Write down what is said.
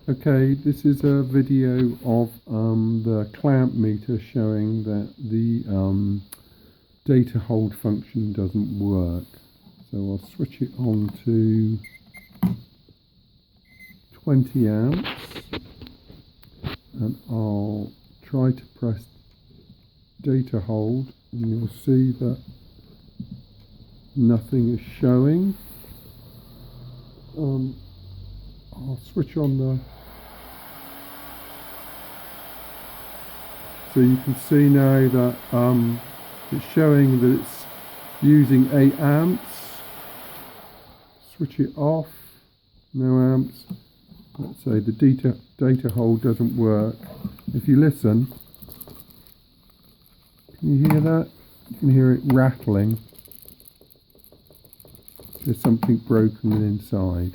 Okay, this is a video of the clamp meter showing that the data hold function doesn't work. So I'll switch it on to 20 amps and I'll try to press data hold, and you'll see that nothing is showing. I'll switch on the, so you can see now that it's showing that it's using 8 amps. Switch it off, no amps. Let's say the data hold doesn't work. If you listen, can you hear that? You can hear it rattling. There's something broken inside.